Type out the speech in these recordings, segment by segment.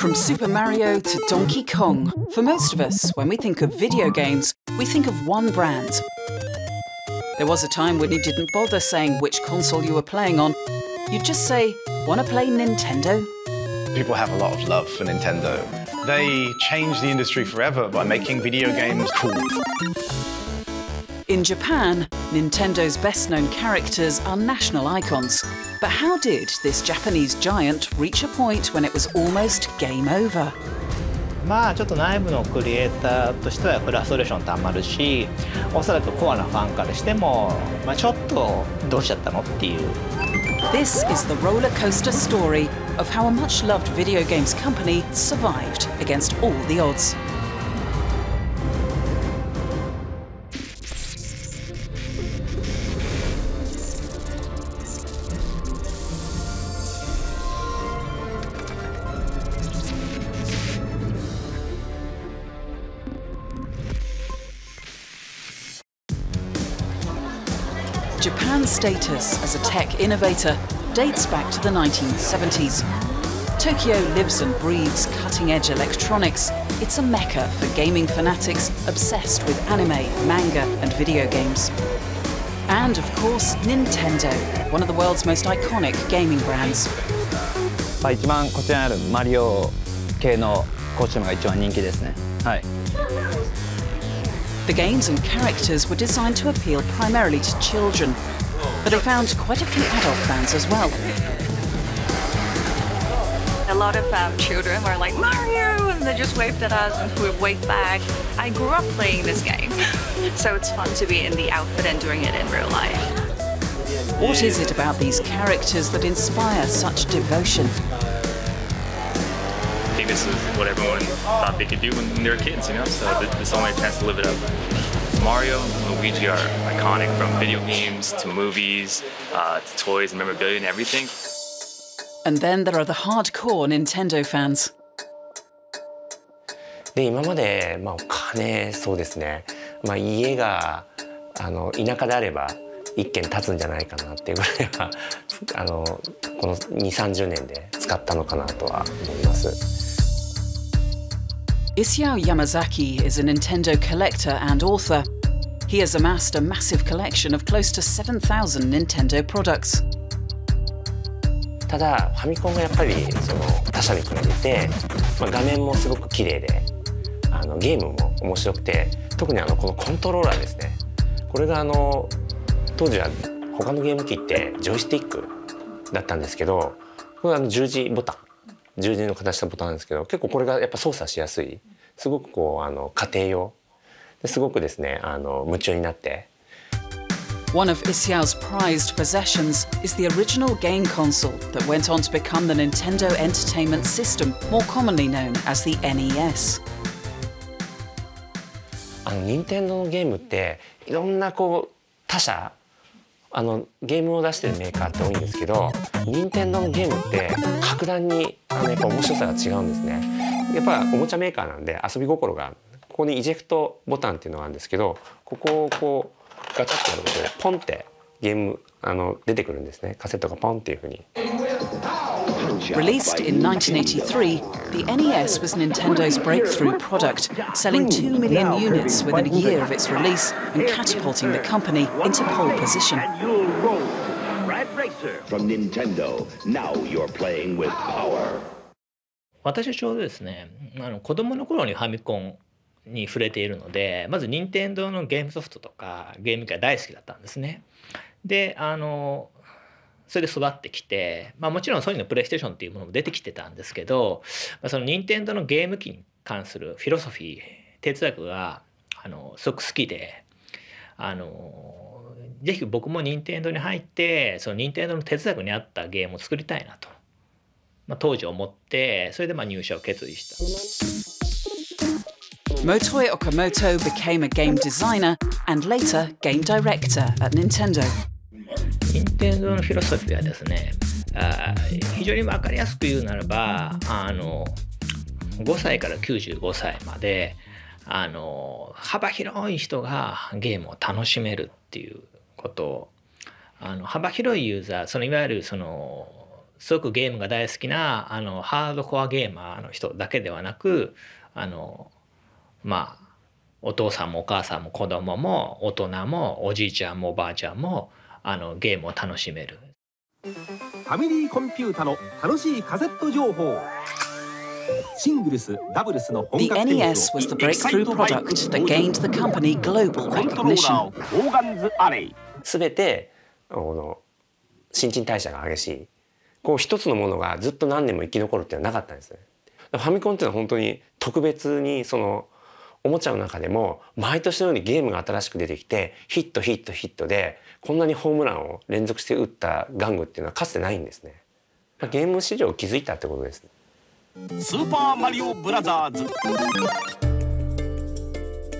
From Super Mario to Donkey Kong, for most of us, when we think of video games, we think of one brand. There was a time when you didn't bother saying which console you were playing on. You'd just say, "Wanna play Nintendo?" People have a lot of love for Nintendo. They changed the industry forever by making video games cool. In Japan, Nintendo's best-known characters are national icons. But how did this Japanese giant reach a point when it was almost game over? まあちょっと内部のクリエイターとしてはフラストレーションたまるし、おそらくコアなファンからしても、ちょっとどうしちゃったのっていう。This is the roller coaster story of how a much-loved video games company survived against all the odds. Japan's status as a tech innovator dates back to the 1970s. Tokyo lives and breathes cutting-edge electronics. It's a mecca for gaming fanatics obsessed with anime, manga and video games. And of course, Nintendo, one of the world's most iconic gaming brands. 一番こちらにあるマリオ系のコスチュームが一番人気ですね。はい。The games and characters were designed to appeal primarily to children, but they found quite a few adult fans as well. A lot of children were like, "Mario!" and they just waved at us and we waved back. I grew up playing this game, so it's fun to be in the outfit and doing it in real life. What is it about these characters that inspire such devotion? I think this is what everyone thought they could do when they were kids, you know, so this only a chance to live it up. Mario and Luigi are iconic, from video games to movies, to toys and memorabilia and everything. And then there are the hardcore Nintendo fans. で今までお金そうですね。家が田舎であれば一軒建つんじゃないかなっていうぐらいはこの2、30年で使ったのかなとは思います。Isao Yamazaki is a Nintendo collector and author. He has amassed a massive collection of close to 7,000 Nintendo products. ただファミコンがやっぱり他社に比べて、画面もすごく綺麗でゲームも面白くて、特にこのコントローラーですね。これが当時は他のゲーム機ってジョイスティックだったんですけど、これ十字ボタン、十字の形したボタンなんですけど、結構これがやっぱ操作しやすい、すごく家庭用ですごくですね夢中になって。One of Isao's prized possessions is the original game console that went on to become the Nintendo Entertainment System, more commonly known as the NES. 任天堂のゲームっていろんな他社ゲームを出してるメーカーって多いんですけど、任天堂のゲームって格段にやっぱ面白さが違うんですね。やっぱおもちゃメーカーなんで遊び心が、ここにイジェクトボタンっていうのがあるんですけど、ここをガチャッとやることでポンってゲーム出てくるんですね。カセットがポンっていう風に。Released in 1983, the NES was Nintendo's breakthrough product, selling 2 million units within a year of its release and catapulting the company into pole position. From Nintendo, now you're playing with power. 私ちょうどですね、子供の頃にファミコンに触れているので、まず任天堂のゲームソフトとかゲーム機が大好きだったんですね。でそれで育ってきて、もちろんソニーのプレイステーションっていうものも出てきてたんですけど、その任天堂のゲーム機に関するフィロソフィー、哲学がすごく好きで、ぜひ僕も任天堂に入ってその任天堂の哲学に合ったゲームを作りたいなと、当時思って、それで入社を決意した。Motoi Okamoto became a game designer and later game director at Nintendo. 任天堂のフィロソフィーはですね、非常に分かりやすく言うならば5歳から95歳まで幅広い人がゲームを楽しめるっていうことを幅広いユーザー、いわゆるすごくゲームが大好きなハードコアゲーマーの人だけではなくまあお父さんもお母さんも子供も大人もおじいちゃんもおばあちゃんもゲームを楽しめる。ファミリーコンピュータの楽しいカセット情報。シングルス、ダブルスの本 The 格テニ NES スを was the breakthrough product that gained the company global コントローラー recognition. をオーガンズアレイ。全て新陳代謝が激しいこう一つのものがずっと何年も生き残るっていうのはなかったんですね。ファミコンっていうのは本当に特別にそのおもちゃの中でも毎年のようにゲームが新しく出てきてヒットヒットヒットでこんなにホームランを連続して打った玩具っていうのはかつてないんですね。ゲーム市場を築いたってことです。スーパーマリオブラザーズ。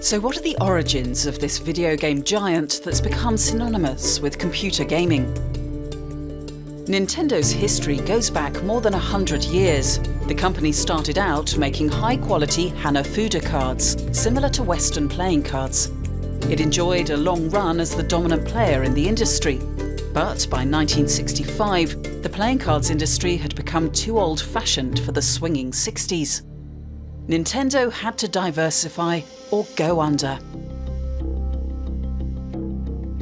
So what are the origins of this video game giant that's become synonymous with computer gaming? Nintendo's history goes back more than 100 years. The company started out making high-quality Hanafuda cards, similar to Western playing cards. It enjoyed a long run as the dominant player in the industry. But by 1965, the playing cards industry had become too old-fashioned for the swinging 60s. Nintendo had to diversify or go under.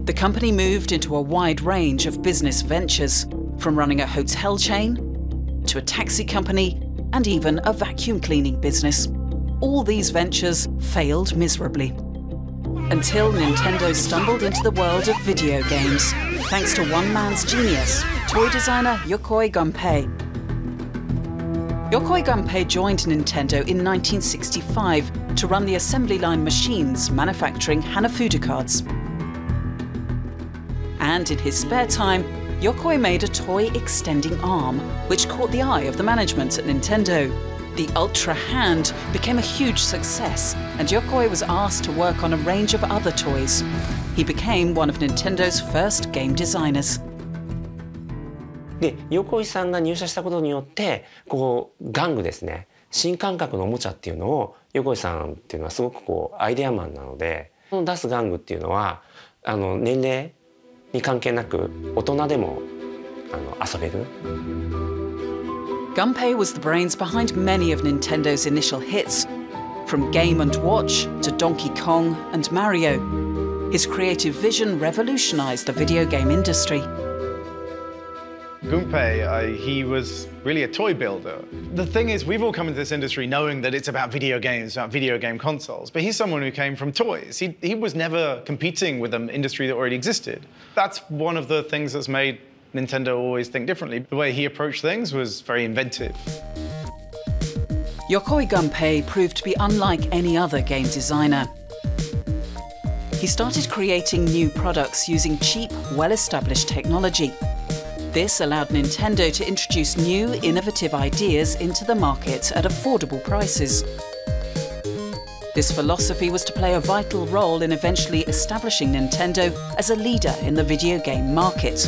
The company moved into a wide range of business ventures, from running a hotel chain to a taxi company and even a vacuum cleaning business. All these ventures failed miserably. Until Nintendo stumbled into the world of video games, thanks to one man's genius, toy designer Yokoi Gunpei. Yokoi Gunpei joined Nintendo in 1965 to run the assembly line machines manufacturing Hanafuda cards. And in his spare time, Yokoi made a toy extending arm, which caught the eye of the management at Nintendo. The Ultra Hand became a huge success, and Yokoi was asked to work on a range of other toys. He became one of Nintendo's first game designers. で横井さんが入社したことによってこう玩具ですね新感覚のおもちゃっていうのを横井さんっていうのはすごくこうアイデアマンなので出す玩具っていうのは年齢に関係なく大人でも遊べる。Gunpei was the brains behind many of Nintendo's initial hits, from Game & Watch to Donkey Kong and Mario. His creative vision revolutionized the video game industry. Gunpei, he was really a toy builder. The thing is, we've all come into this industry knowing that it's about video games, about video game consoles, but he's someone who came from toys. He was never competing with an industry that already existed. That's one of the things that's made Nintendo always think differently. The way he approached things was very inventive. Yokoi Gunpei proved to be unlike any other game designer. He started creating new products using cheap, well-established technology. This allowed Nintendo to introduce new, innovative ideas into the market at affordable prices. This philosophy was to play a vital role in eventually establishing Nintendo as a leader in the video game market.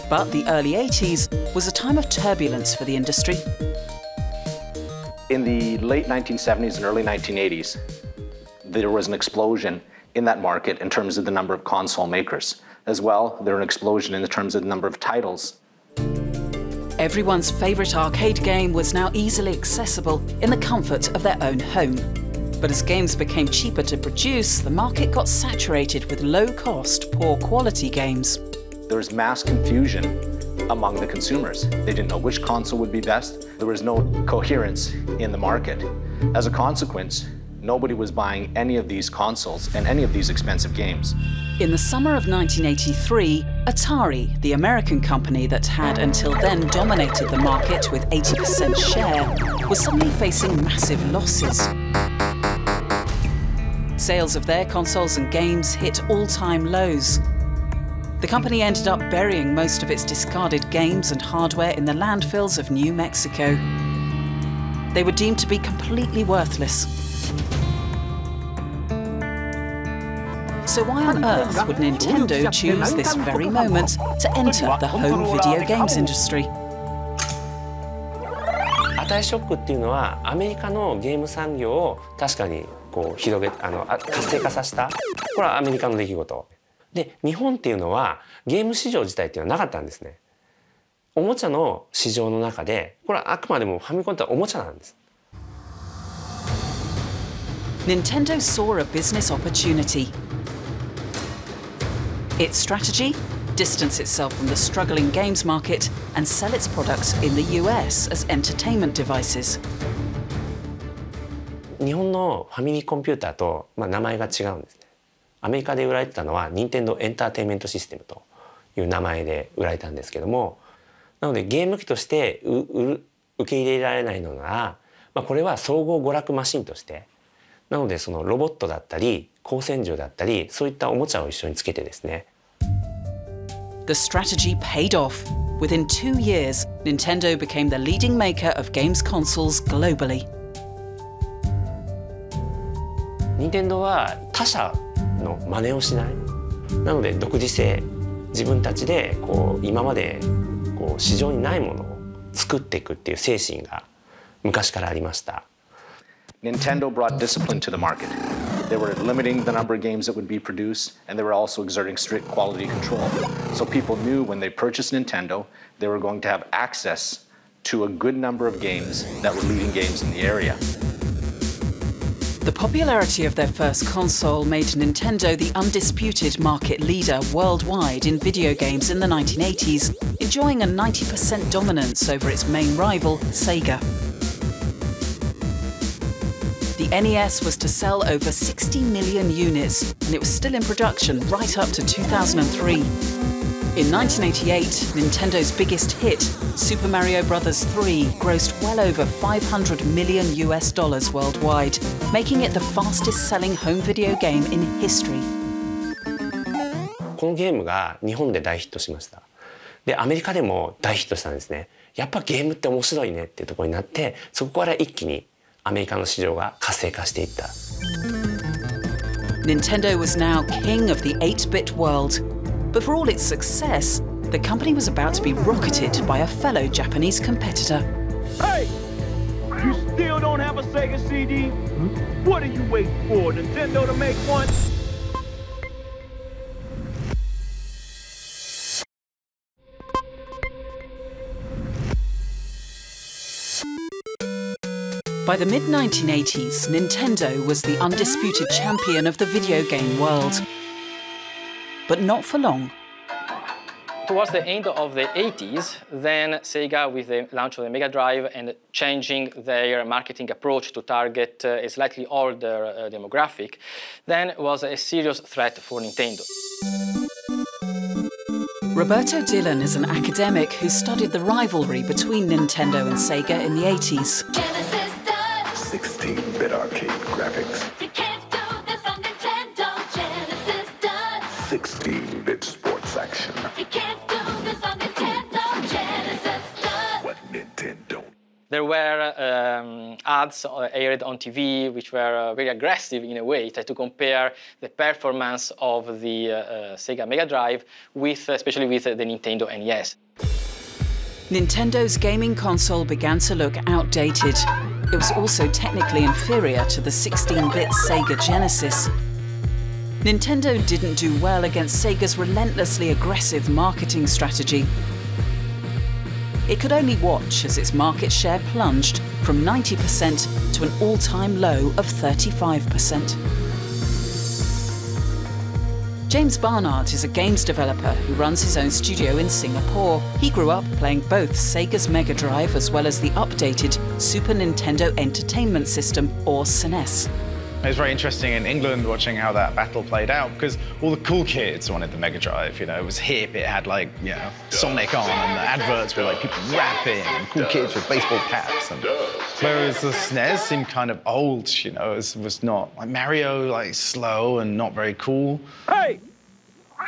But the early 80s was a time of turbulence for the industry. In the late 1970s and early 1980s, there was an explosion in that market in terms of the number of console makers. As well, there was an explosion in terms of the number of titles. Everyone's favourite arcade game was now easily accessible in the comfort of their own home. But as games became cheaper to produce, the market got saturated with low-cost, poor-quality games. There was mass confusion among the consumers. They didn't know which console would be best. There was no coherence in the market. As a consequence, nobody was buying any of these consoles and any of these expensive games. In the summer of 1983, Atari, the American company that had until then dominated the market with 80% share, was suddenly facing massive losses. Sales of their consoles and games hit all-time lows. The company ended up burying most of its discarded games and hardware in the landfills of New Mexico. They were deemed to be completely worthless. So why on earth would Nintendo choose this very moment to enter the home video games industry? アタイショックっていうのはアメリカのゲーム産業を確かにこう活性化させた。これはアメリカの出来事。で、日本っていうのはゲーム市場自体っていうのはなかったんですね。おもちゃの市場の中でこれはあくまでもファミコンっておもちゃなんです。Nintendo saw a business opportunity. Its strategy? Distance itself from the struggling games market and sell its products in the US as entertainment devices. 日本のファミリーコンピューターと、名前が違うんですね。アメリカで売られてたのは任天堂エンターテインメントシステムという名前で売られたんですけども、なのでゲーム機として受け入れられないのなら、これは総合娯楽マシンとして、なのでそのロボットだったり光線銃だったりそういったおもちゃを一緒につけてですね。The strategy paid off. Within 2 years, Nintendo became the leading maker of games consoles globally. 任天堂は他社の真似をしない。なので独自性、自分たちで今まで市場にないものを作っていくっていう精神が昔からありました。Nintendo brought discipline to the market. They were limiting the number of games that would be produced, and they were also exerting strict quality control. So people knew when they purchased Nintendo, they were going to have access to a good number of games that were leading games in the area. The popularity of their first console made Nintendo the undisputed market leader worldwide in video games in the 1980s, enjoying a 90% dominance over its main rival, Sega. The NES was to sell over 60 million units, and it was still in production right up to 2003. In 1988, Nintendo's biggest hit, Super Mario Bros. 3, grossed well over $500 million worldwide, making it the fastest-selling home video game in history. このゲームが日本で大ヒットしました。で、アメリカでも大ヒットしたんですね。やっぱゲームって面白いねっていうところになって、そこから一気にアメリカの市場が活性化していった。Nintendo was now king of the 8-bit world. But for all its success, the company was about to be rocketed by a fellow Japanese competitor. Hey! You still don't have a Sega CD? What are you waiting for, Nintendo to make one? By the mid-1980s, Nintendo was the undisputed champion of the video game world. But not for long. Towards the end of the 80s, then Sega, with the launch of the Mega Drive and changing their marketing approach to target a slightly older demographic, then was a serious threat for Nintendo. Roberto Dillon is an academic who studied the rivalry between Nintendo and Sega in the 80s. 16-bit arcade graphics. 16-bit sports action. What Nintendo? There were ads aired on TV which were very aggressive in a way, to compare the performance of the Sega Mega Drive with, especially with the Nintendo NES. Nintendo's gaming console began to look outdated. It was also technically inferior to the 16-bit Sega Genesis. Nintendo didn't do well against Sega's relentlessly aggressive marketing strategy. It could only watch as its market share plunged from 90% to an all-time low of 35%. James Barnard is a games developer who runs his own studio in Singapore. He grew up playing both Sega's Mega Drive as well as the updated Super Nintendo Entertainment System, or SNES. It was very interesting in England watching how that battle played out, because all the cool kids wanted the Mega Drive. It was hip, it had Sonic on, and the adverts were like people rapping and cool kids with baseball caps. Whereas the SNES seemed kind of old, it was not like Mario, slow and not very cool. Hey!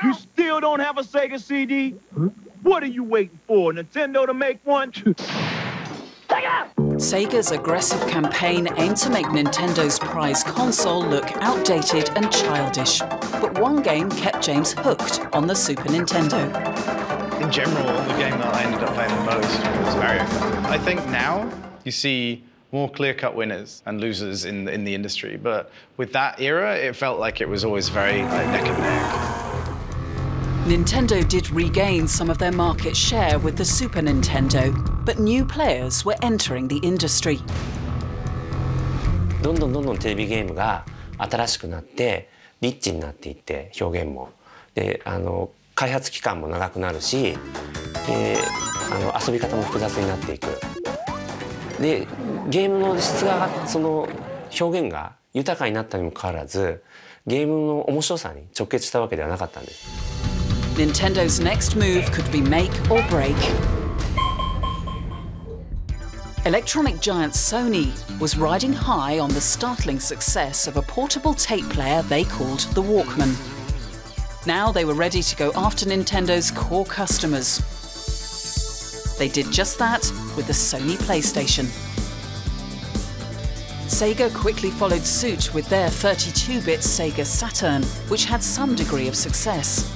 You still don't have a Sega CD? What are you waiting for, Nintendo to make one? Sega's aggressive campaign aimed to make Nintendo's prize console look outdated and childish. But one game kept James hooked on the Super Nintendo. In general, the game that I ended up playing the most was Mario Kart. I think now you see more clear-cut winners and losers in the industry, but with that era, it felt like it was always very neck and neck. Nintendo did regain some of their market share with the Super Nintendo, but new players were entering the industry. どんどんテレビゲームが新しくなってリッチになっていって表現もで開発期間も長くなるしで遊び方も複雑になっていくでゲームの質がその表現が豊かになったにもかかわらずゲームの面白さに直結したわけではなかったんです。Nintendo's next move could be make or break. Electronic giant Sony was riding high on the startling success of a portable tape player they called the Walkman. Now they were ready to go after Nintendo's core customers. They did just that with the Sony PlayStation. Sega quickly followed suit with their 32-bit Sega Saturn, which had some degree of success.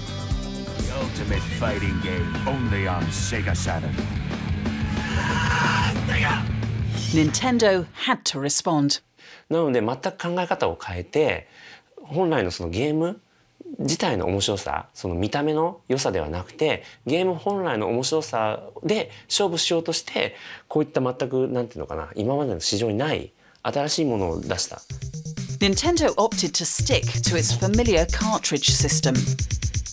The ultimate fighting game only on Sega Saturn. Nintendo had to respond. なので全く考え方を変えて本来のそのゲーム自体の面白さその見た目の良さではなくてゲーム本来の面白さで勝負しようとしてこういった全くなんていうのかな今までの市場にない新しいものを出した。Nintendo opted to stick to its familiar cartridge system,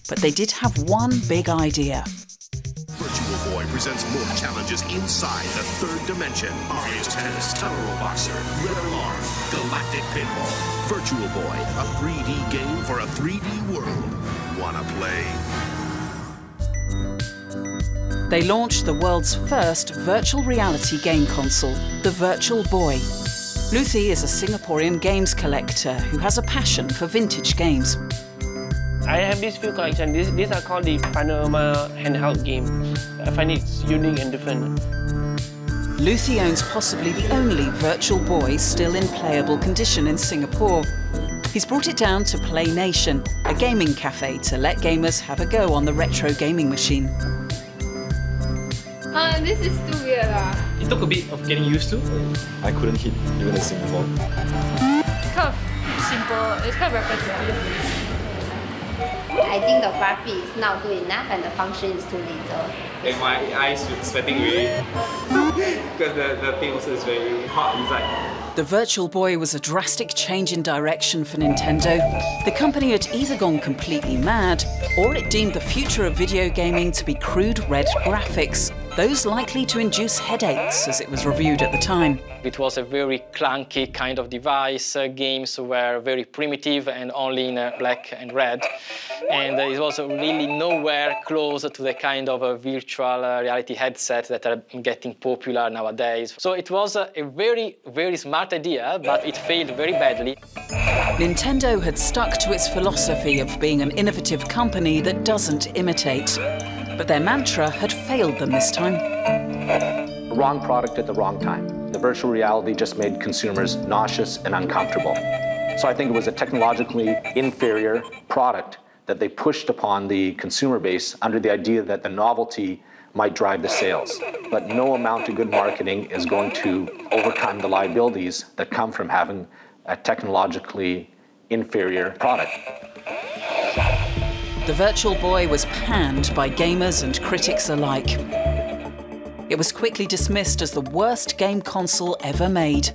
but they did have one big idea. Virtual Boy presents more challenges inside the third dimension. Mario's Tennis, Tunnel Boxer, Red Alarm, Galactic Pinball. Virtual Boy, a 3D game for a 3D world. Wanna play? They launched the world's first virtual reality game console, the Virtual Boy. Luthi is a Singaporean games collector who has a passion for vintage games. I have these few collections. These are called the Panorama handheld game. I find it's unique and different. Luthi owns possibly the only Virtual Boy still in playable condition in Singapore. He's brought it down to Play Nation, a gaming cafe to let gamers have a go on the retro gaming machine. This is too weird. It took a bit of getting used to. I couldn't hit even a single ball. It's kind of simple. It's kind of repetitive. I think the graphic is not good enough and the function is too little. And my eyes were sweating really because the thing also is very hot inside. The Virtual Boy was a drastic change in direction for Nintendo. The company had either gone completely mad, or it deemed the future of video gaming to be crude red graphics, those likely to induce headaches, as it was reviewed at the time. It was a very clunky kind of device. Games were very primitive and only in black and red. And it was really nowhere close to the kind of virtual reality headset that are getting popular nowadays. So it was a very, very smart idea, but it failed very badly. Nintendo had stuck to its philosophy of being an innovative company that doesn't imitate. But their mantra had failed them this time. The wrong product at the wrong time. The virtual reality just made consumers nauseous and uncomfortable. So I think it was a technologically inferior product that they pushed upon the consumer base under the idea that the novelty might drive the sales. But no amount of good marketing is going to overcome the liabilities that come from having a technologically inferior product. The Virtual Boy was panned by gamers and critics alike. It was quickly dismissed as the worst game console ever made.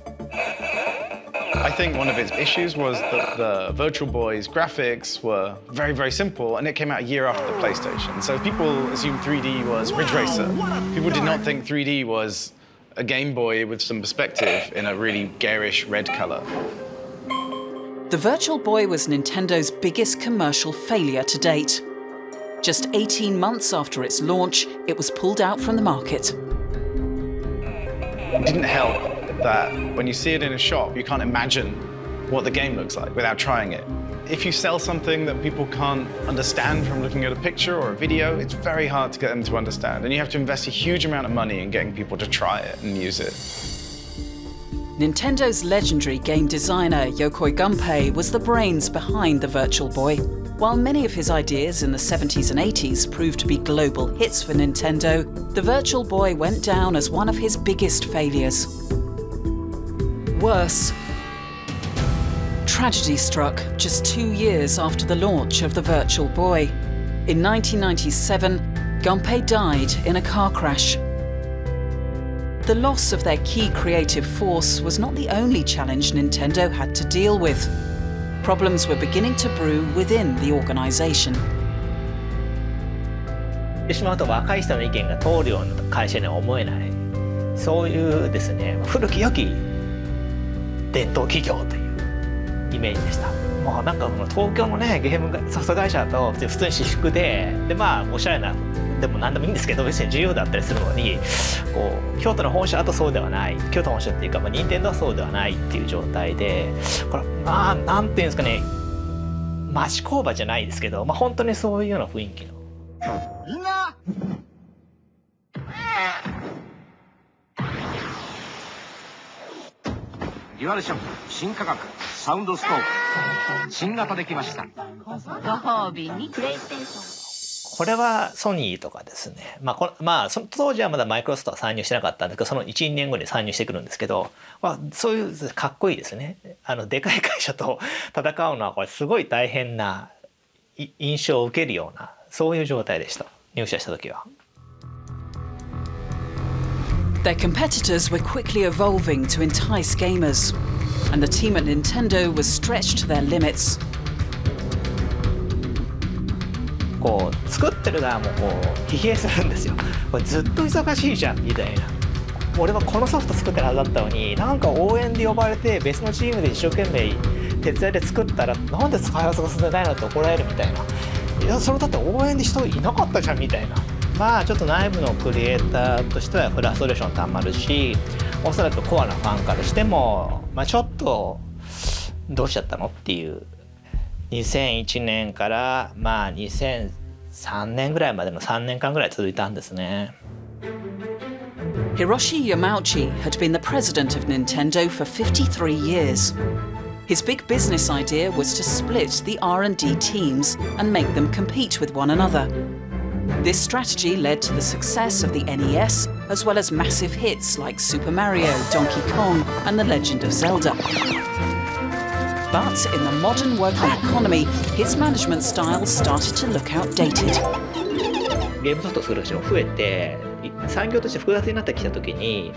I think one of its issues was that the Virtual Boy's graphics were very, very simple, and it came out a year after the PlayStation. So people assumed 3D was Ridge Racer. People did not think 3D was a Game Boy with some perspective in a really garish red color. The Virtual Boy was Nintendo's biggest commercial failure to date. Just 18 months after its launch, it was pulled out from the market. It didn't help that when you see it in a shop, you can't imagine what the game looks like without trying it. If you sell something that people can't understand from looking at a picture or a video, it's very hard to get them to understand. And you have to invest a huge amount of money in getting people to try it and use it. Nintendo's legendary game designer Yokoi Gunpei was the brains behind the Virtual Boy. While many of his ideas in the 70s and 80s proved to be global hits for Nintendo, the Virtual Boy went down as one of his biggest failures. Worse, tragedy struck just 2 years after the launch of the Virtual Boy. In 1997, Gunpei died in a car crash. The loss of their key creative force was not the only challenge Nintendo had to deal with. Problems were beginning to brew within the organization. 言ってしまうと若い人の意見が通るような会社には思えない、そういうですね、古き良き伝統企業というイメージでした。もうなんか東京のね、ゲームソフト会社だと普通に私服で、まあおしゃれなでも何でもいいんですけど、別に自由だったりするのに、こう京都の本社だとそうではない、京都の本社っていうか、まあ、任天堂はそうではないっていう状態で、これまあなんていうんですかね、町工場じゃないですけど、まあ本当にそういうような雰囲気の。みんなデュアルショック新価格サウンドスコープ新型できました。ご褒美にプレイステーション。これはソニーとかですね、まあその当時はまだマイクロソフトは参入してなかったんですけど、その 1,2 年後に参入してくるんですけど、まあ、そういうかっこいいですね。でかい会社と戦うのはこれすごい大変な印象を受けるような、そういう状態でした、入社した時は。Their competitors were quickly evolving to entice gamers, and the team at Nintendo was stretched to their limits. こう作ってる側もこう疲弊するんですよ。これずっと忙しいじゃんみたいな。俺はこのソフト作ってるはずだったのに、なんか応援で呼ばれて別のチームで一生懸命手伝いで作ったら、なんで開発が進んでないのって怒られるみたいな。いやそれだって応援で人いなかったじゃんみたいな。まあちょっと内部のクリエイターとしてはフラストレーションたまるし、おそらくコアなファンからしても、まあ、ちょっとどうしちゃったのっていう。2001年からまあ2003年ぐらいまでの3年間ぐらい続いたんですね。Hiroshi Yamauchi had been the president of Nintendo for 53 years. His big business idea was to split the R&D teams and make them compete with one another. This strategy led to the success of the NES, as well as massive hits like Super Mario, Donkey Kong, and The Legend of Zelda. But in the modern working economy, his management style started to look outdated. ゲームソフトを作る人も増えて、産業として複雑になってきたときに、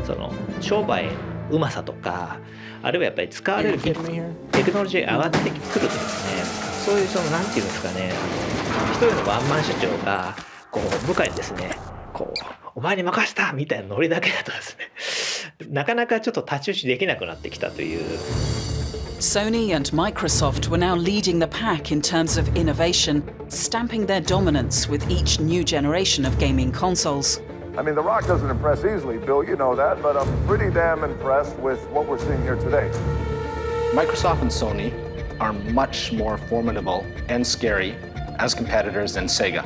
その商売うまさとか、あるいはやっぱり使われるテクノロジーが上がってくるとですね、そういうそのなんていうんですかね、一人のワンマン社長がこう部下にですね、こうお前に任せたみたいなノリだけだとですね、なかなかちょっと太刀打ちできなくなってきたという。Sony and Microsoft were now leading the pack in terms of innovation, stamping their dominance with each new generation of gaming consoles. I mean, The Rock doesn't impress easily, Bill, you know that, but I'm pretty damn impressed with what we're seeing here today. Microsoft and Sony are much more formidable and scary as competitors than Sega.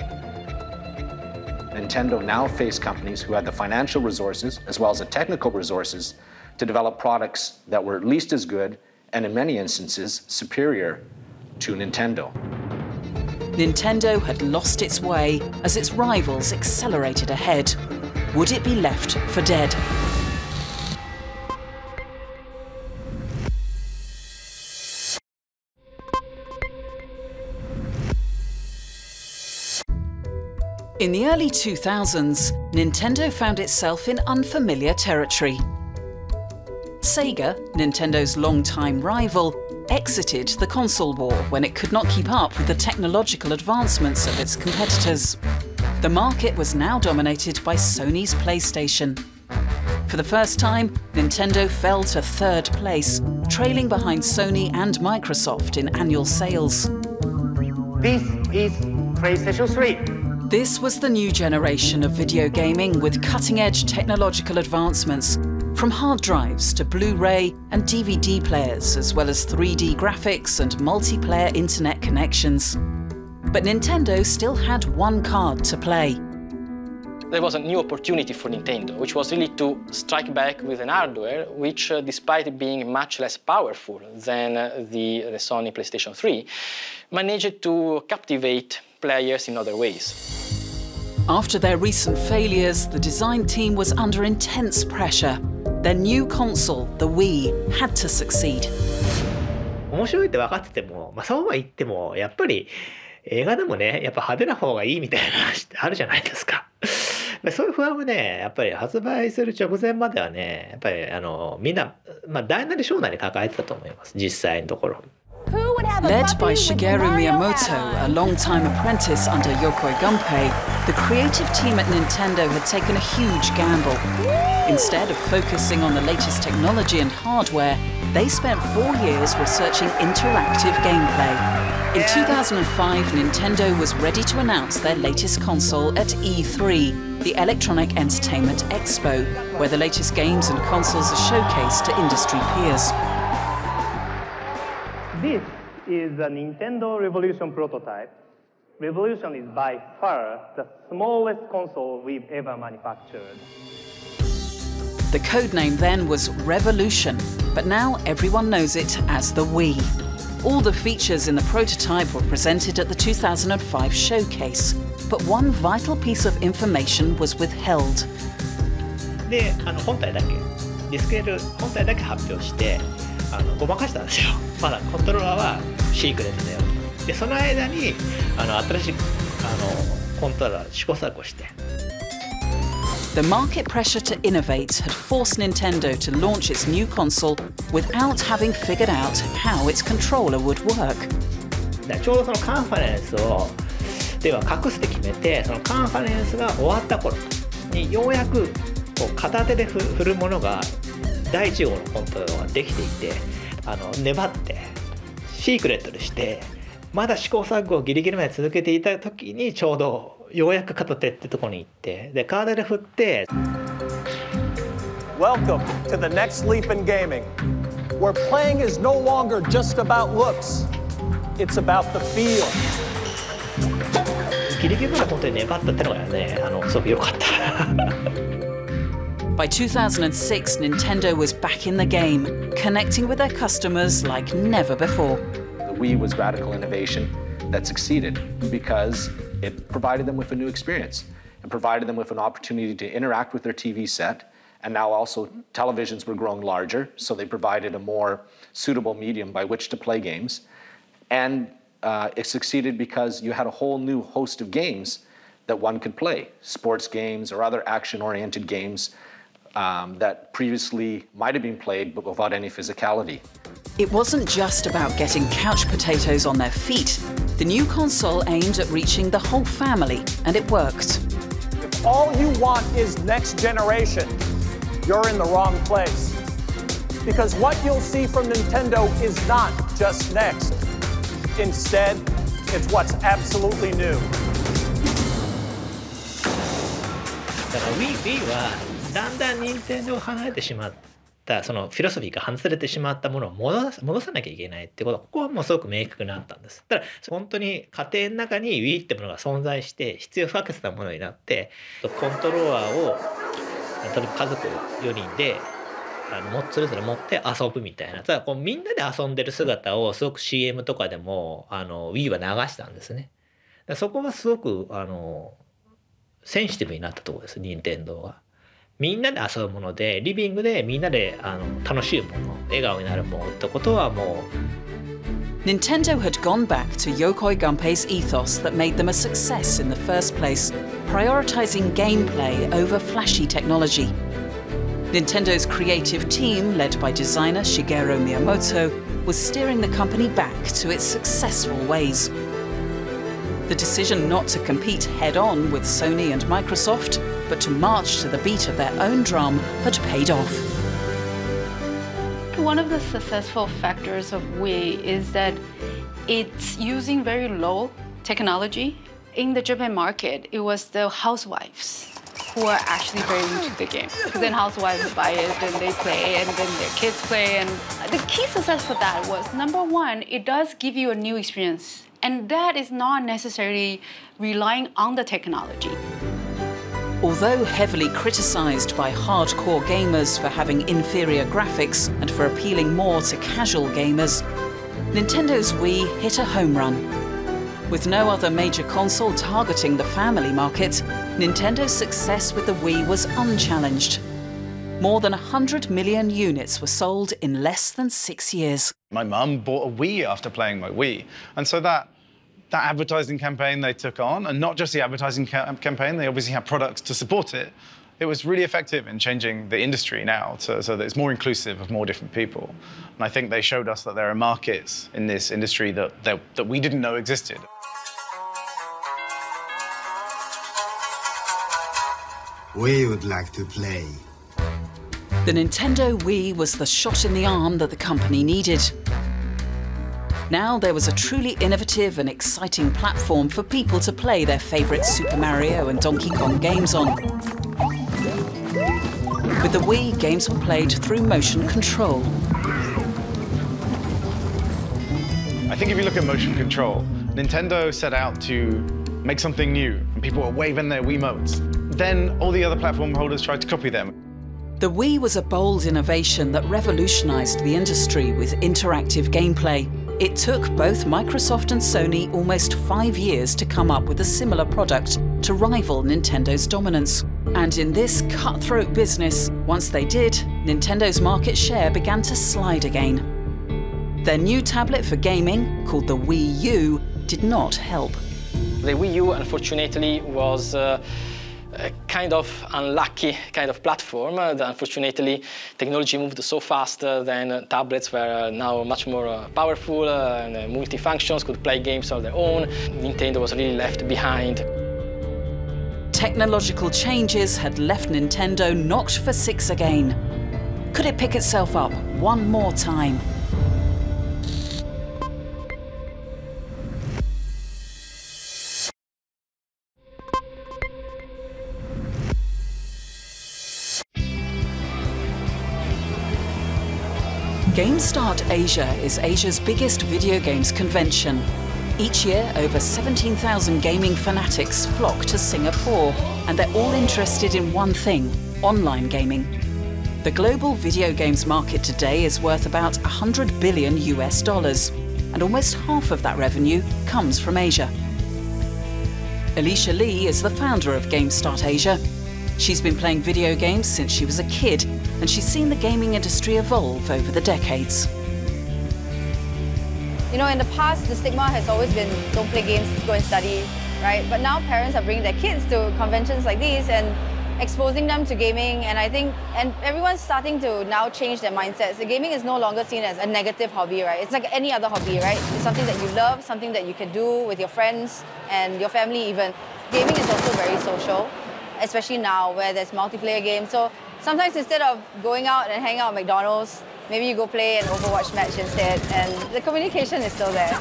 Nintendo now face companies who had the financial resources as well as the technical resources to develop products that were at least as good and in many instances superior to Nintendo. Nintendo had lost its way as its rivals accelerated ahead. Would it be left for dead? In the early 2000s, Nintendo found itself in unfamiliar territory. Sega, Nintendo's longtime rival, exited the console war when it could not keep up with the technological advancements of its competitors. The market was now dominated by Sony's PlayStation. For the first time, Nintendo fell to third place, trailing behind Sony and Microsoft in annual sales. This is PlayStation 3. This was the new generation of video gaming with cutting-edge technological advancements, from hard drives to Blu-ray and DVD players, as well as 3D graphics and multiplayer internet connections. But Nintendo still had one card to play. There was a new opportunity for Nintendo, which was really to strike back with an hardware which, despite being much less powerful than the Sony PlayStation 3, managed to captivate players in other ways. After their recent failures, the design team was under intense pressure. Their new console, the Wii, had to succeed. 面白いって分かってても、そうは言ってもやっぱり映画でもねやっぱ派手な方がいいみたいな話ってあるじゃないですか。そういう不安はねやっぱり発売する直前まではねやっぱりみんな、大なり小なり抱えてたと思います実際のところ。Led by Shigeru Miyamoto, a long-time apprentice under Yokoi Gunpei, the creative team at Nintendo had taken a huge gamble. Instead of focusing on the latest technology and hardware, they spent 4 years researching interactive gameplay. In 2005, Nintendo was ready to announce their latest console at E3, the Electronic Entertainment Expo, where the latest games and consoles are showcased to industry peers. This is a Nintendo Revolution prototype. Revolution is by far the smallest console we've ever manufactured. The codename then was Revolution, but now everyone knows it as the Wii. All the features in the prototype were presented at the 2005 showcase, but one vital piece of information was withheld. で、本体だけディスクエル本体だけ発表してごまかしたんですよ。まだコントローラーはシークレットだよ。でその間に新しいコントローラー試行錯誤して。The market pressure to innovate had forced Nintendo to launch its new console without having figured out how its controller would work. ちょうどそのカンファレンスをでは隠すって決めて、そのカンファレンスが終わった頃にようやくこう片手で振るものが第1号のコントローラーができていて、粘ってシークレットでしてまだ試行錯誤をギリギリまで続けていた時にちょうどようやく片手ってところに行ってでカードで振って。 Welcome to the next leap in gaming, where playing is no longer just about looks, it's about the feel. ギリギリまで本当に粘ったってのがね、すごく良かった。By 2006, Nintendo was back in the game, connecting with their customers like never before. The Wii was radical innovation that succeeded because it provided them with a new experience. It provided them with an opportunity to interact with their TV set, and now also televisions were growing larger, so they provided a more suitable medium by which to play games. And it succeeded because you had a whole new host of games that one could play, sports games or other action-oriented games that previously might have been played but without any physicality. It wasn't just about getting couch potatoes on their feet. The new console aimed at reaching the whole family, and it worked. If all you want is next generation, you're in the wrong place. Because what you'll see from Nintendo is not just next. Instead, it's what's absolutely new. だから Wii はだんだん任天堂を離れてしまったそのフィロソフィーが外れてしまったものを戻さなきゃいけないってことはここはもうすごく明確になったんです。だから本当に家庭の中に Wii ってものが存在して必要不可欠なものになってコントローラーを例えば家族4人でそれぞれ持って遊ぶみたいなただこうみんなで遊んでる姿をすごく CM とかでもWii は流したんですね。だそこがすごくセンシティブになったところです任天堂は。みんなで遊ぶものでリビングでみんなで楽しいもの笑顔になるものってことはもう Nintendo had gone back to Yokoi Gunpei's ethos that made them a success in the first place, prioritizing gameplay over flashy technology. Nintendo's creative team, led by designer Shigeru Miyamoto, was steering the company back to its successful ways. The decision not to compete head-on with Sony and Microsoft, but to march to the beat of their own drum, had paid off. One of the successful factors of Wii is that it's using very low technology. In the Japan market, it was the housewives who are actually very into the game. Because then housewives buy it and they play and then their kids play. And the key success for that was, number one, it does give you a new experience. And that is not necessarily relying on the technology. Although heavily criticised by hardcore gamers for having inferior graphics and for appealing more to casual gamers, Nintendo's Wii hit a home run. With no other major console targeting the family market, Nintendo's success with the Wii was unchallenged. More than 100 million units were sold in less than 6 years. My mum bought a Wii after playing my Wii, and so that that advertising campaign they took on, and not just the advertising campaign, they obviously have products to support it. It was really effective in changing the industry now so that it's more inclusive of more different people. And I think they showed us that there are markets in this industry that we didn't know existed. We would like to play. The Nintendo Wii was the shot in the arm that the company needed. Now there was a truly innovative and exciting platform for people to play their favourite Super Mario and Donkey Kong games on. With the Wii, games were played through motion control. I think if you look at motion control, Nintendo set out to make something new, and people were waving their Wiimotes. Then all the other platform holders tried to copy them. The Wii was a bold innovation that revolutionized the industry with interactive gameplay. It took both Microsoft and Sony almost 5 years to come up with a similar product to rival Nintendo's dominance. And in this cutthroat business, once they did, Nintendo's market share began to slide again. Their new tablet for gaming, called the Wii U, did not help. The Wii U, unfortunately, was a kind of unlucky kind of platform. Unfortunately, technology moved so fast then tablets were now much more powerful and multifunctions, could play games on their own. Nintendo was really left behind. Technological changes had left Nintendo knocked for six again. Could it pick itself up one more time? GameStart Asia is Asia's biggest video games convention. Each year, over 17,000 gaming fanatics flock to Singapore, and they're all interested in one thing: online gaming. The global video games market today is worth about $100 billion, and almost half of that revenue comes from Asia. Alicia Lee is the founder of GameStart Asia. She's been playing video games since she was a kid, and she's seen the gaming industry evolve over the decades. You know, in the past, the stigma has always been, don't play games, go and study, right? But now parents are bringing their kids to conventions like these and exposing them to gaming, and I think, and everyone's starting to now change their mindsets. The gaming is no longer seen as a negative hobby, right? It's like any other hobby, right? It's something that you love, something that you can do with your friends and your family even. Gaming is also very social, especially now where there's multiplayer games. So sometimes instead of going out and hanging out at McDonald's, maybe you go play an Overwatch match instead, and the communication is still there.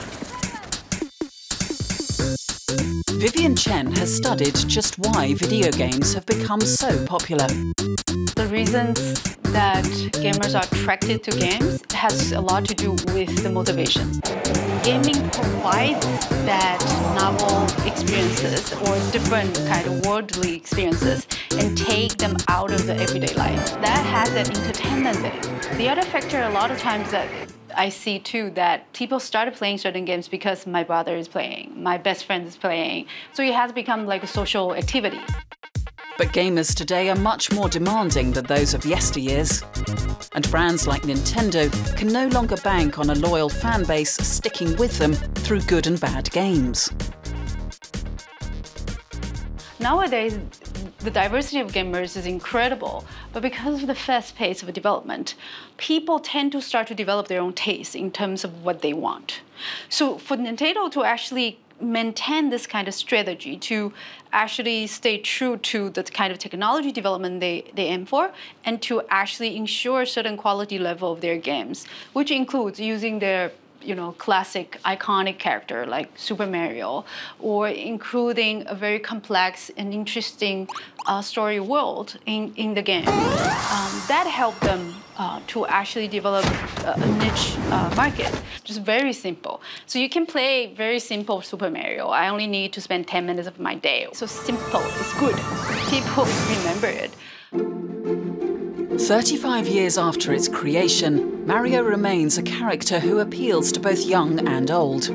Vivian Chen has studied just why video games have become so popular. The reasons that gamers are attracted to games has a lot to do with the motivations. Gaming provides that novel experiences or different kind of worldly experiences and take them out of the everyday life. That has an entertainment value. The other factor a lot of times that I see too, that people started playing certain games because my brother is playing, my best friend is playing, so it has become like a social activity. But gamers today are much more demanding than those of yesteryears. And brands like Nintendo can no longer bank on a loyal fan base sticking with them through good and bad games. Nowadays, the diversity of gamers is incredible, but because of the fast pace of development, people tend to start to develop their own taste in terms of what they want. So for Nintendo to actually maintain this kind of strategy, to actually stay true to the kind of technology development they aim for, and to actually ensure a certain quality level of their games, which includes using their classic iconic character like Super Mario, or including a very complex and interesting story world in the game. That helped them to actually develop a niche market. Just very simple. So you can play very simple Super Mario. I only need to spend 10 minutes of my day. So simple is good. People remember it. 35 years after its creation, Mario remains a character who appeals to both young and old.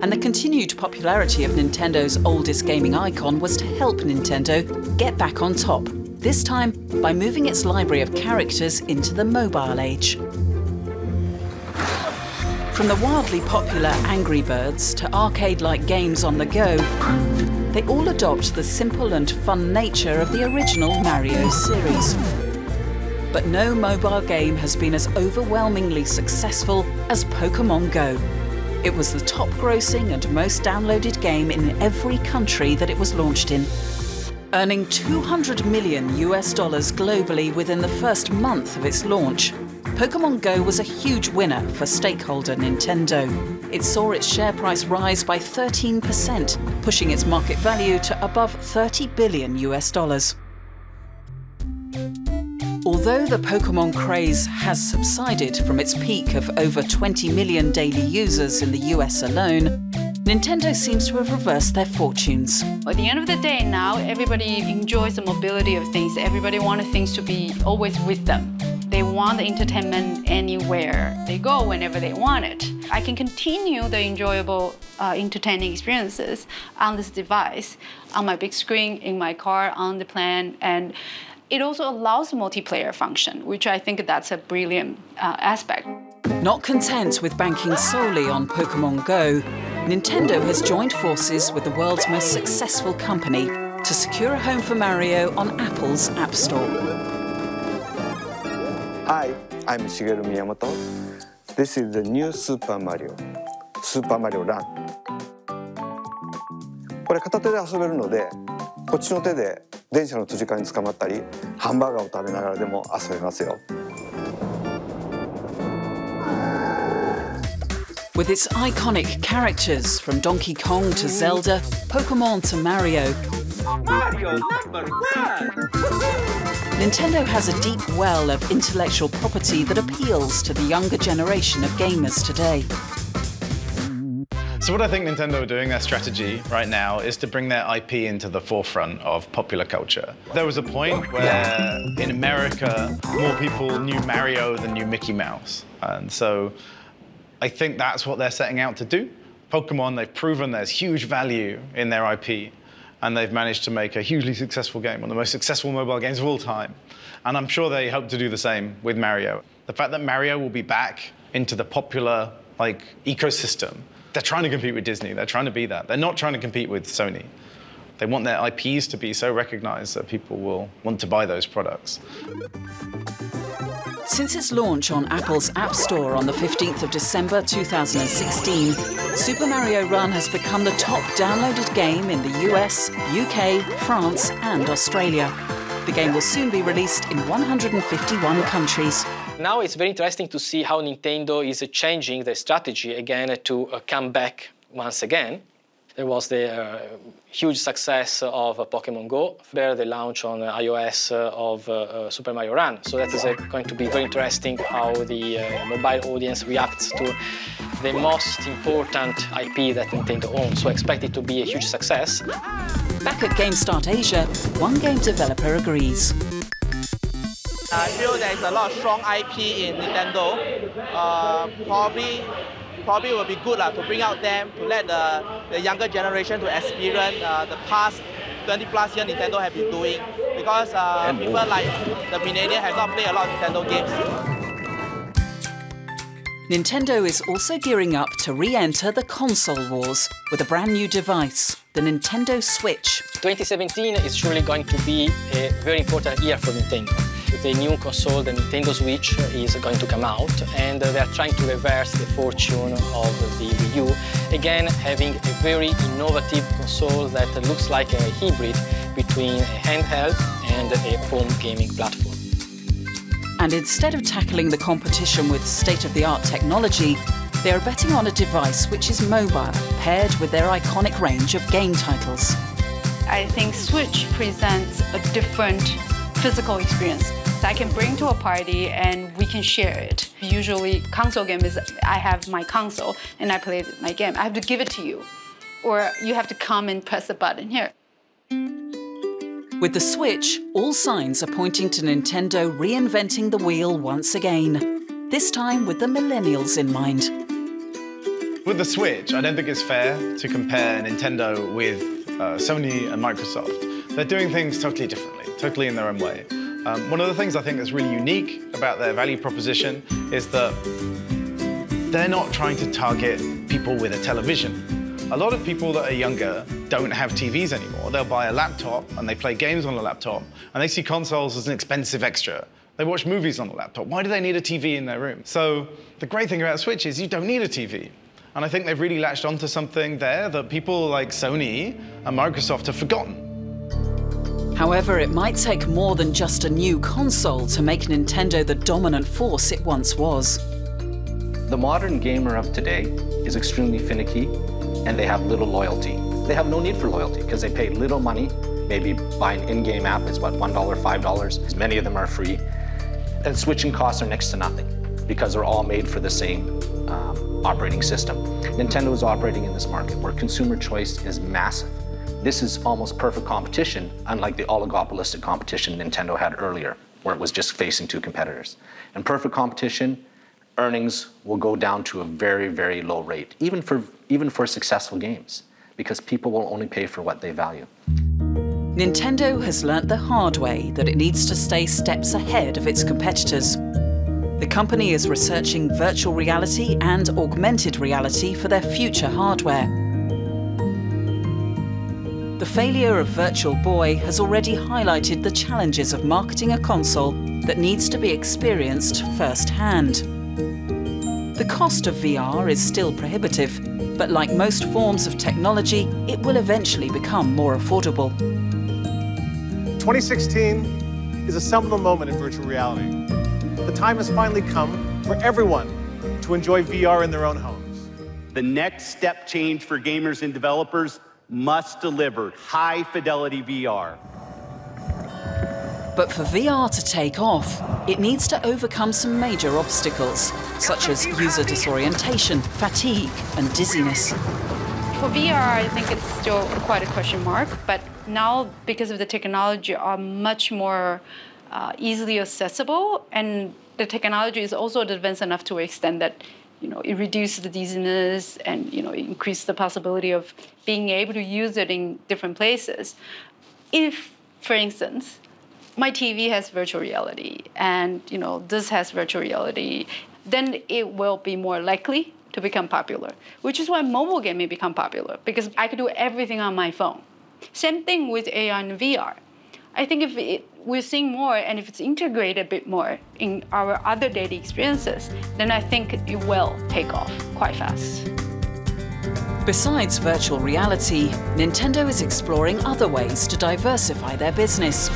And the continued popularity of Nintendo's oldest gaming icon was to help Nintendo get back on top, this time by moving its library of characters into the mobile age. From the wildly popular Angry Birds to arcade-like games on the go, they all adopt the simple and fun nature of the original Mario series. But no mobile game has been as overwhelmingly successful as Pokémon Go. It was the top-grossing and most downloaded game in every country that it was launched in, earning $200 million globally within the first month of its launch. Pokémon Go was a huge winner for stakeholder Nintendo. It saw its share price rise by 13%, pushing its market value to above $30 billion. Although the Pokémon craze has subsided from its peak of over 20 million daily users in the US alone, Nintendo seems to have reversed their fortunes. At the end of the day, now everybody enjoys the mobility of things. Everybody wants things to be always with them. They want the entertainment anywhere they go, whenever they want it. I can continue the enjoyable, entertaining experiences on this device, on my big screen, in my car, on the plane, and it also allows multiplayer function, which I think that's a brilliant aspect. Not content with banking solely on Pokémon Go, Nintendo has joined forces with the world's most successful company to secure a home for Mario on Apple's App Store. Hi, I'm Shigeru Miyamoto. This is the new Super Mario Run. これ片手で遊べるので、こっちの手で電車の辻間に捕まったり、ハンバーガーを食べながらでも遊べますよ。With its iconic characters from Donkey Kong to Zelda, Pokémon to Mario, Mario #1! Nintendo has a deep well of intellectual property that appeals to the younger generation of gamers today. So what I think Nintendo are doing, their strategy right now, is to bring their IP into the forefront of popular culture. There was a point where in America, more people knew Mario than knew Mickey Mouse. And so I think that's what they're setting out to do. Pokémon, they've proven there's huge value in their IP, and they've managed to make a hugely successful game, one of the most successful mobile games of all time. And I'm sure they hope to do the same with Mario. The fact that Mario will be back into the popular ecosystem, they're trying to compete with Disney, they're trying to be that. They're not trying to compete with Sony. They want their IPs to be so recognized that people will want to buy those products. Since its launch on Apple's App Store on the 15th of December 2016, Super Mario Run has become the top downloaded game in the US, UK, France and Australia. The game will soon be released in 151 countries. Now it's very interesting to see how Nintendo is changing their strategy again to come back once again. There was the huge success of Pokémon Go, there the launch on iOS of Super Mario Run. So that is going to be very interesting how the mobile audience reacts to the most important IP that Nintendo owns. So I expect it to be a huge success. Back at GameStart Asia, one game developer agrees. I feel there's a lot of strong IP in Nintendo. Probably will be good to bring out them, to let the younger generation to experience the past 20+ years Nintendo have been doing. Because people like the millennials have not played a lot of Nintendo games. Nintendo is also gearing up to re-enter the console wars with a brand new device, the Nintendo Switch. 2017 is surely going to be a very important year for Nintendo. The new console, the Nintendo Switch, is going to come out, and they are trying to reverse the fortune of the Wii U, again having a very innovative console that looks like a hybrid between a handheld and a home gaming platform. And instead of tackling the competition with state-of-the-art technology, they are betting on a device which is mobile, paired with their iconic range of game titles. I think Switch presents a different physical experience that I can bring to a party and we can share it. Usually console game is I have my console and I play my game. I have to give it to you, or you have to come and press the button here. With the Switch, all signs are pointing to Nintendo reinventing the wheel once again, this time with the millennials in mind. With the Switch, I don't think it's fair to compare Nintendo with Sony and Microsoft. They're doing things totally differently, totally in their own way. One of the things I think that's really unique about their value proposition is that they're not trying to target people with a television. A lot of people that are younger don't have TVs anymore. They'll buy a laptop and they play games on a laptop and they see consoles as an expensive extra. They watch movies on the laptop. Why do they need a TV in their room? So the great thing about Switch is you don't need a TV. And I think they've really latched onto something there that people like Sony and Microsoft have forgotten. However, it might take more than just a new console to make Nintendo the dominant force it once was. The modern gamer of today is extremely finicky and they have little loyalty. They have no need for loyalty because they pay little money. Maybe buy an in-game app is what, $1, $5? Many of them are free. And switching costs are next to nothing because they're all made for the same operating system. Nintendo is operating in this market where consumer choice is massive. This is almost perfect competition, unlike the oligopolistic competition Nintendo had earlier, where it was just facing two competitors. In perfect competition, earnings will go down to a very, very low rate, even for successful games, because people will only pay for what they value. Nintendo has learnt the hard way that it needs to stay steps ahead of its competitors. The company is researching virtual reality and augmented reality for their future hardware. The failure of Virtual Boy has already highlighted the challenges of marketing a console that needs to be experienced firsthand. The cost of VR is still prohibitive, but like most forms of technology, it will eventually become more affordable. 2016 is a seminal moment in virtual reality. The time has finally come for everyone to enjoy VR in their own homes. The next step change for gamers and developers must deliver high-fidelity VR. But for VR to take off, it needs to overcome some major obstacles, such as user disorientation, fatigue, and dizziness. For VR, I think it's still quite a question mark, but now, because of the technology, are much more easily accessible, and the technology is also advanced enough to extend that it reduces the dizziness and increase the possibility of being able to use it in different places. If, for instance, my TV has virtual reality and this has virtual reality, then it will be more likely to become popular, which is why mobile gaming become popular, because I could do everything on my phone. Same thing with AR and VR. I think if we're seeing more and if it's integrated a bit more in our other daily experiences, then I think it will take off quite fast. Besides virtual reality, Nintendo is exploring other ways to diversify their business.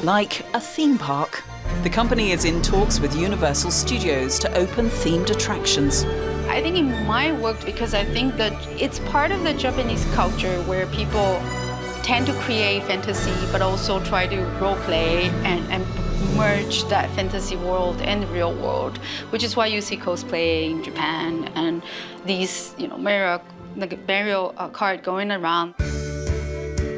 Like a theme park. The company is in talks with Universal Studios to open themed attractions. I think it might work because I think that it's part of the Japanese culture where people tend to create fantasy, but also try to role play and merge that fantasy world and the real world, which is why you see cosplay in Japan and these, Mario Kart going around.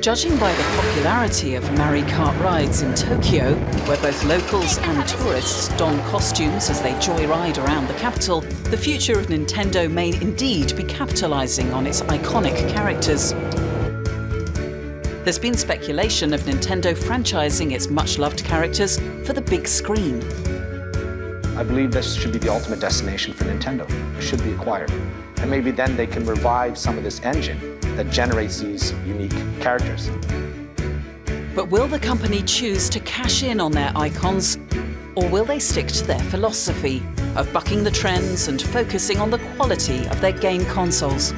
Judging by the popularity of Mario Kart rides in Tokyo, where both locals and tourists don costumes as they joyride around the capital, the future of Nintendo may indeed be capitalizing on its iconic characters. There's been speculation of Nintendo franchising its much-loved characters for the big screen. I believe this should be the ultimate destination for Nintendo. It should be acquired. And maybe then they can revive some of this engine that generates these unique characters. But will the company choose to cash in on their icons, or will they stick to their philosophy of bucking the trends and focusing on the quality of their game consoles?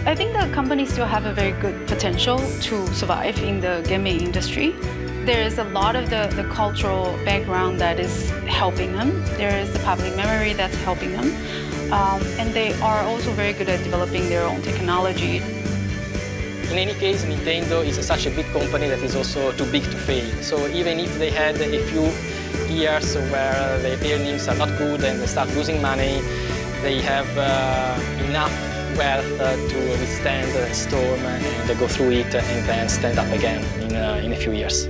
I think the company still have a very good potential to survive in the gaming industry. There is a lot of the cultural background that is helping them. There is the public memory that's helping them. And they are also very good at developing their own technology. In any case, Nintendo is such a big company that is also too big to fail. So even if they had a few years where the earnings are not good and they start losing money, they have enough wealth to withstand the storm and go through it and then stand up again in a few years.